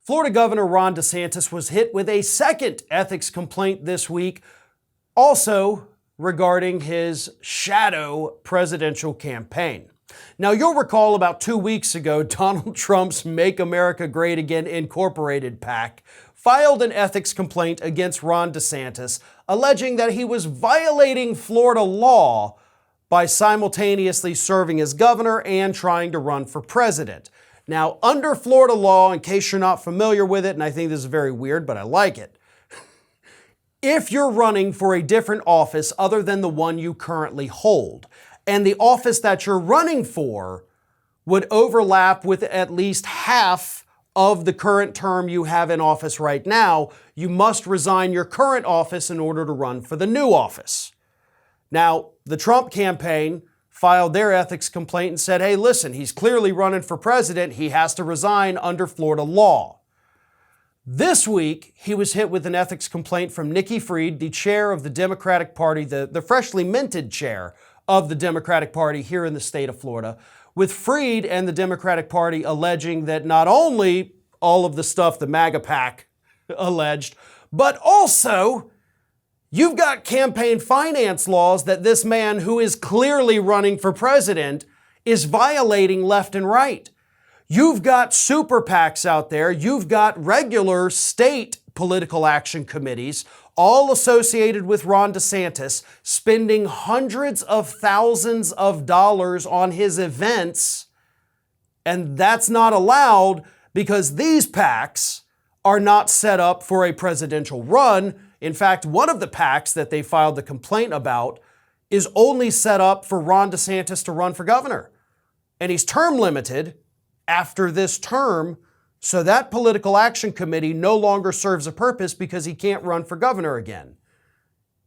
Florida Governor Ron DeSantis was hit with a second ethics complaint this week, also regarding his shadow presidential campaign. Now, you'll recall about 2 weeks ago, Donald Trump's Make America Great Again Incorporated PAC filed an ethics complaint against Ron DeSantis, alleging that he was violating Florida law by simultaneously serving as governor and trying to run for president. Now, under Florida law, in case you're not familiar with it, and I think this is very weird, but I like it, if you're running for a different office other than the one you currently hold, and the office that you're running for would overlap with at least half of the current term you have in office right now, you must resign your current office in order to run for the new office. Now, the Trump campaign filed their ethics complaint and said, hey, listen, he's clearly running for president. He has to resign under Florida law. This week, he was hit with an ethics complaint from Nikki Fried, the chair of the Democratic Party, the freshly minted chair of the Democratic Party here in the state of Florida, with Fried and the Democratic Party alleging that not only all of the stuff the MAGA PAC alleged, but also you've got campaign finance laws that this man, who is clearly running for president, is violating left and right. You've got super PACs out there. You've got regular state political action committees, all associated with Ron DeSantis, spending hundreds of thousands of dollars on his events. And that's not allowed because these PACs are not set up for a presidential run. In fact, one of the PACs that they filed the complaint about is only set up for Ron DeSantis to run for governor. And he's term limited after this term, so that political action committee no longer serves a purpose because he can't run for governor again.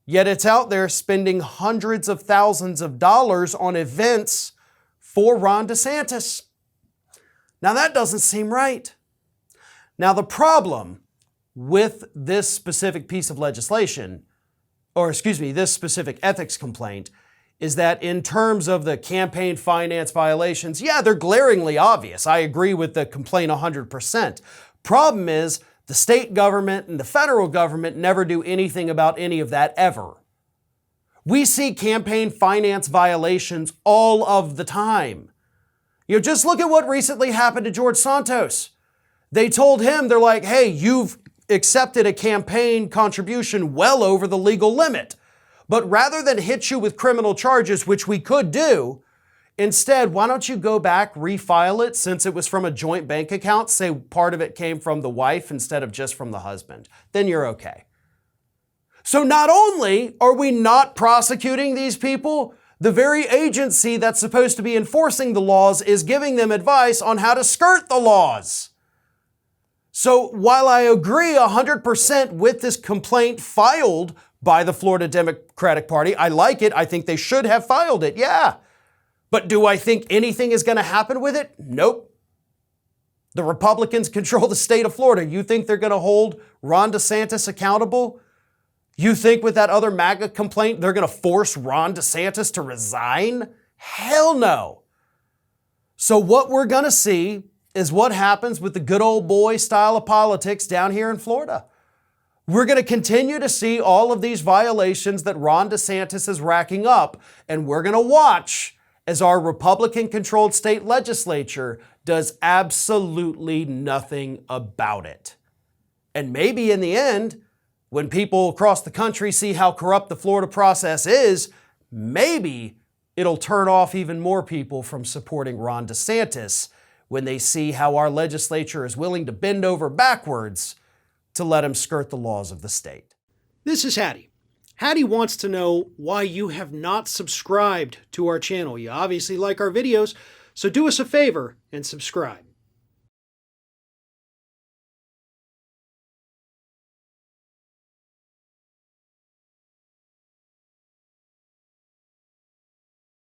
Yet it's out there spending hundreds of thousands of dollars on events for Ron DeSantis. Now that doesn't seem right. Now the problem with this specific piece of legislation, this specific ethics complaint, is that in terms of the campaign finance violations, yeah, they're glaringly obvious. I agree with the complaint 100%. Problem is, the state government and the federal government never do anything about any of that ever. We see campaign finance violations all of the time. Just look at what recently happened to George Santos. They told him, they're like, hey, you've accepted a campaign contribution well over the legal limit. But rather than hit you with criminal charges, which we could do, instead, why don't you go back, refile it, since it was from a joint bank account, say part of it came from the wife instead of just from the husband. Then you're okay. So not only are we not prosecuting these people, the very agency that's supposed to be enforcing the laws is giving them advice on how to skirt the laws. So while I agree 100% with this complaint filed by the Florida Democratic Party, I like it. I think they should have filed it, yeah. But do I think anything is going to happen with it? Nope. The Republicans control the state of Florida. You think they're going to hold Ron DeSantis accountable? You think with that other MAGA complaint, they're going to force Ron DeSantis to resign? Hell no. So what we're going to see is what happens with the good old boy style of politics down here in Florida. We're going to continue to see all of these violations that Ron DeSantis is racking up, and we're going to watch as our Republican-controlled state legislature does absolutely nothing about it. And maybe in the end, when people across the country see how corrupt the Florida process is, maybe it'll turn off even more people from supporting Ron DeSantis when they see how our legislature is willing to bend over backwards to let him skirt the laws of the state. This is Hattie. Hattie wants to know why you have not subscribed to our channel. You obviously like our videos, so do us a favor and subscribe.